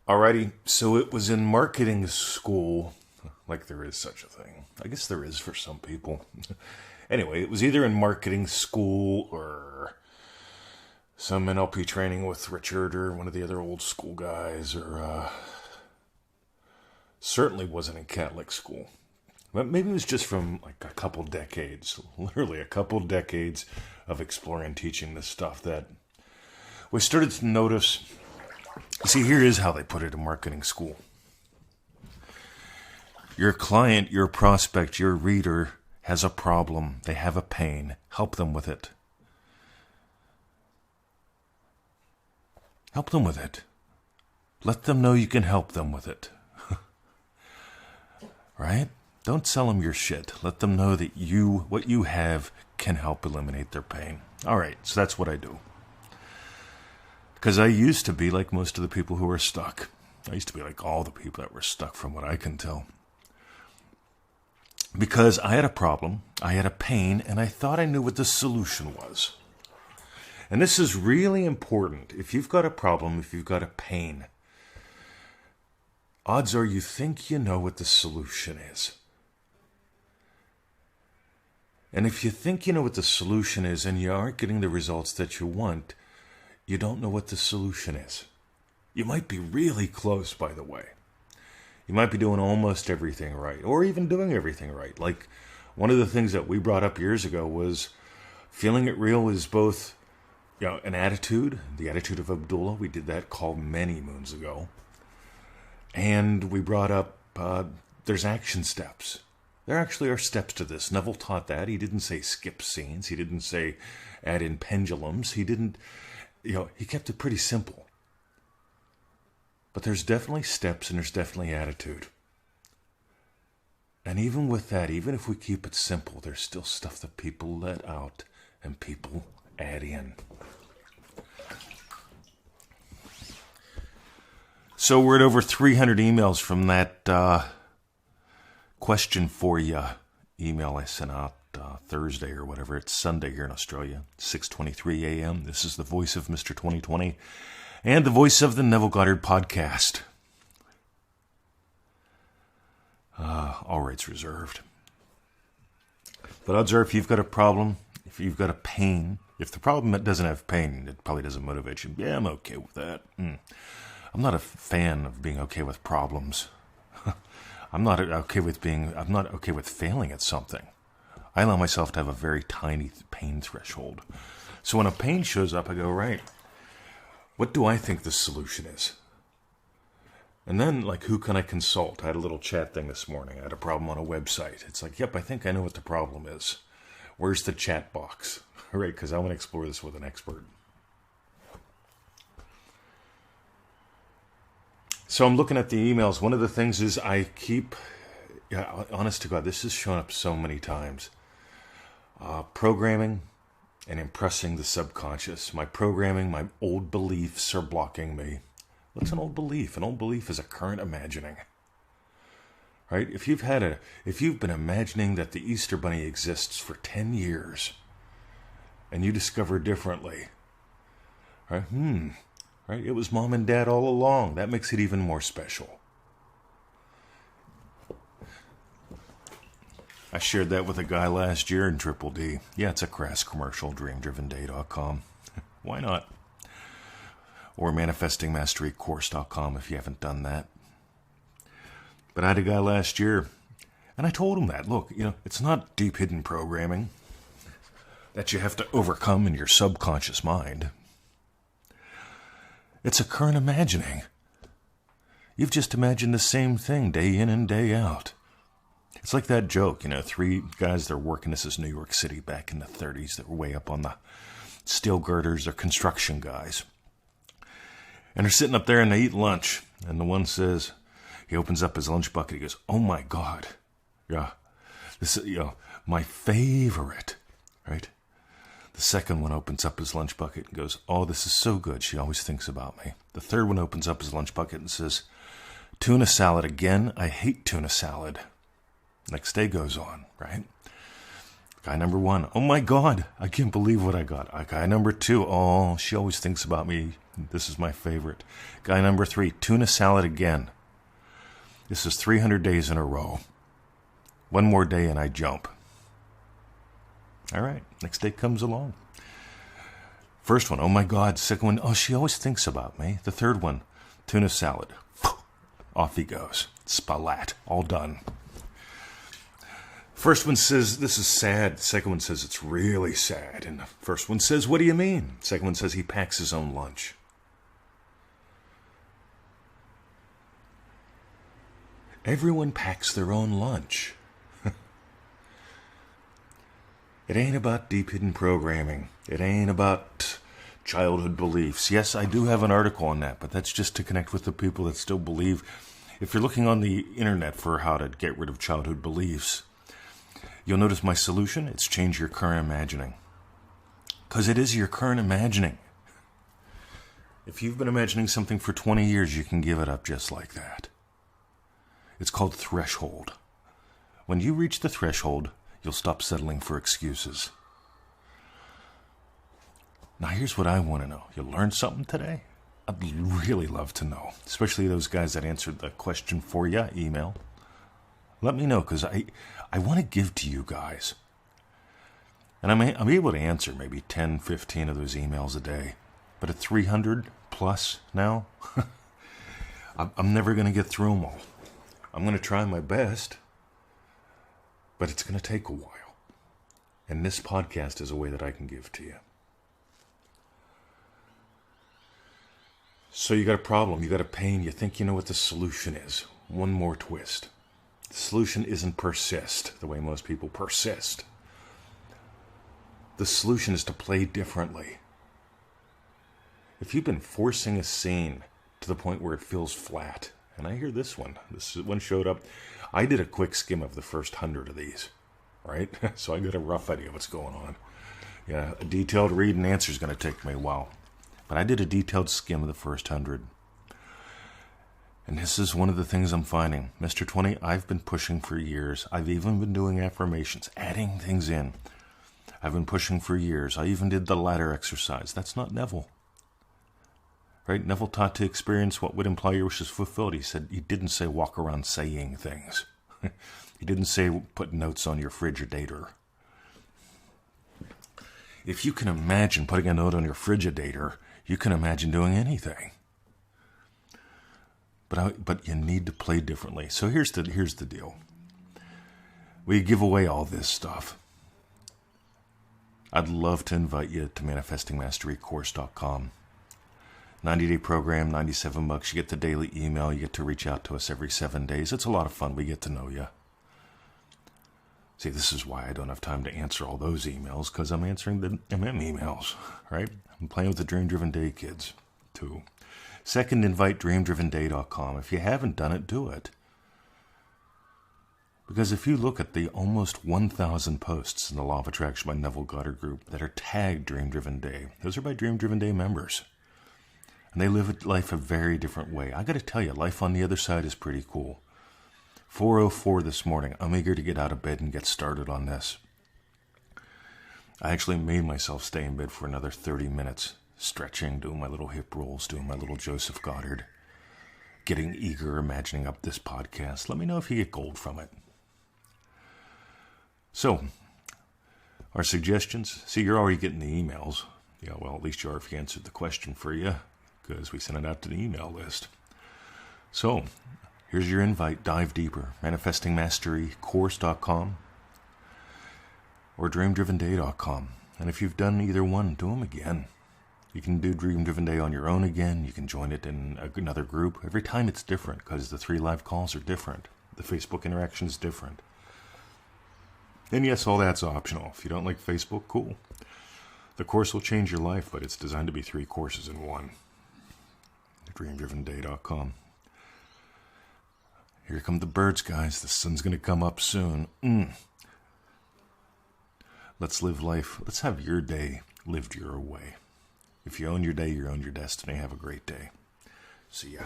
Alrighty, so it was in marketing school, like there is such a thing. I guess there is for some people. Anyway, it was either in marketing school or some NLP training with Richard or one of the other old school guys, or certainly wasn't in Catholic school. But maybe it was just from like a couple decades, literally a couple decades of exploring and teaching this stuff that we started to notice. See, here is how they put it in marketing school. Your client, your prospect, your reader has a problem. They have a pain. Help them with it. Help them with it. Let them know you can help them with it. Right? Don't sell them your shit. Let them know that what you have can help eliminate their pain. All right, so that's what I do. Because I used to be like most of the people who are stuck. I used to be like all the people that were stuck from what I can tell. Because I had a problem, I had a pain, and I thought I knew what the solution was. And this is really important. If you've got a problem, if you've got a pain, odds are you think you know what the solution is. And if you think you know what the solution is and you aren't getting the results that you want, you don't know what the solution is. You might be really close, by the way. You might be doing almost everything right, or even doing everything right. Like one of the things that we brought up years ago was feeling it real is both, an attitude, the attitude of Abdullah. We did that call many moons ago. And we brought up there's action steps. There actually are steps to this. Neville taught that. He didn't say skip scenes. He didn't say add in pendulums. He didn't, he kept it pretty simple. But there's definitely steps and there's definitely attitude. And even with that, even if we keep it simple, there's still stuff that people let out and people add in. So we're at over 300 emails from that question for you email I sent out Thursday or whatever. It's Sunday here in Australia, 6:23 a.m. This is the voice of Mr. 2020 and the voice of the Neville Goddard podcast. All rights reserved. But odds are if you've got a problem, if you've got a pain, if the problem doesn't have pain, it probably doesn't motivate you. Yeah, I'm okay with that. I'm not a fan of being okay with problems. I'm not okay with failing at something. I allow myself to have a very tiny pain threshold. So when a pain shows up, I go, right, what do I think the solution is? And then, who can I consult? I had a little chat thing this morning. I had a problem on a website. It's like, yep, I think I know what the problem is. Where's the chat box? Right, because I want to explore this with an expert. So I'm looking at the emails. One of the things is I keep, honest to God, this has shown up so many times. Programming and impressing the subconscious. My programming, my old beliefs are blocking me. What's an old belief? An old belief is a current imagining. Right? If you've been imagining that the Easter Bunny exists for 10 years and you discover differently, right? Right? It was mom and dad all along. That makes it even more special. I shared that with a guy last year in Triple D. Yeah, it's a crass commercial, dreamdrivenday.com. Why not? Or manifestingmasterycourse.com if you haven't done that. But I had a guy last year, and I told him that, look, it's not deep hidden programming that you have to overcome in your subconscious mind. It's a current imagining. You've just imagined the same thing day in and day out. It's like that joke, three guys that are working, this is New York City back in the 30s, that were way up on the steel girders, they're construction guys. And they're sitting up there and they eat lunch. And the one says, he opens up his lunch bucket, he goes, oh my God, yeah, this is, my favorite, right? The second one opens up his lunch bucket and goes, oh, this is so good, she always thinks about me. The third one opens up his lunch bucket and says, tuna salad again, I hate tuna salad. Next day goes on, right? Guy number 1, oh my God, I can't believe what I got. Guy number 2, oh, she always thinks about me. This is my favorite. Guy number 3, tuna salad again. This is 300 days in a row. One more day and I jump. All right, next day comes along. First one, oh my God. Second one, oh, she always thinks about me. The third one, tuna salad. Off he goes. Splat, all done. First one says, this is sad. Second one says, it's really sad. And the first one says, what do you mean? Second one says, he packs his own lunch. Everyone packs their own lunch. It ain't about deep hidden programming. It ain't about childhood beliefs. Yes, I do have an article on that, but that's just to connect with the people that still believe. If you're looking on the internet for how to get rid of childhood beliefs, you'll notice my solution, it's change your current imagining. Because it is your current imagining. If you've been imagining something for 20 years, you can give it up just like that. It's called threshold. When you reach the threshold, you'll stop settling for excuses. Now here's what I want to know. You learned something today? I'd really love to know. Especially those guys that answered the question for you email. Let me know, because I want to give to you guys. And I'm able to answer maybe 10, 15 of those emails a day. But at 300 plus now, I'm never going to get through them all. I'm going to try my best, but it's going to take a while. And this podcast is a way that I can give to you. So you got a problem, you got a pain, you think you know what the solution is. One more twist. The solution isn't persist, the way most people persist. The solution is to play differently. If you've been forcing a scene to the point where it feels flat, and I hear this one showed up. I did a quick skim of the first 100 of these, right? So I got a rough idea of what's going on. Yeah, a detailed read and answer is going to take me a while. But I did a detailed skim of the first 100. And this is one of the things I'm finding. Mr. 20, I've been pushing for years. I've even been doing affirmations, adding things in. I've been pushing for years. I even did the ladder exercise. That's not Neville. Right? Neville taught to experience what would imply your wishes fulfilled. He didn't say walk around saying things. He didn't say put notes on your Frigidator. If you can imagine putting a note on your Frigidator, you can imagine doing anything. But you need to play differently. So here's the deal. We give away all this stuff. I'd love to invite you to manifestingmasterycourse.com. 90-day program, $97. You get the daily email. You get to reach out to us every 7 days. It's a lot of fun. We get to know you. See, this is why I don't have time to answer all those emails, because I'm answering the MM emails, right? I'm playing with the Dream Driven Day kids, too. Second, invite dreamdrivenday.com. If you haven't done it, do it. Because if you look at the almost 1,000 posts in the Law of Attraction by Neville Goddard group that are tagged Dream Driven Day, those are by Dream Driven Day members. And they live life a very different way. I got to tell you, life on the other side is pretty cool. 4:04 this morning. I'm eager to get out of bed and get started on this. I actually made myself stay in bed for another 30 minutes, stretching, doing my little hip rolls, doing my little Joseph Goddard, getting eager, imagining up this podcast. Let me know if you get gold from it. So, our suggestions. See, you're already getting the emails. Yeah, well, at least you are if you answered the question for you, because we sent it out to the email list. So, here's your invite. Dive deeper. ManifestingMasteryCourse.com or DreamDrivenDay.com. And if you've done either one, do them again. You can do Dream Driven Day on your own again. You can join it in another group. Every time it's different, because the 3 live calls are different. The Facebook interaction is different. And yes, all that's optional. If you don't like Facebook, cool. The course will change your life, but it's designed to be 3 courses in one. DreamDrivenDay.com. Here come the birds, guys. The sun's going to come up soon. Let's live life. Let's have your day lived your way. If you own your day, you own your destiny. Have a great day. See ya.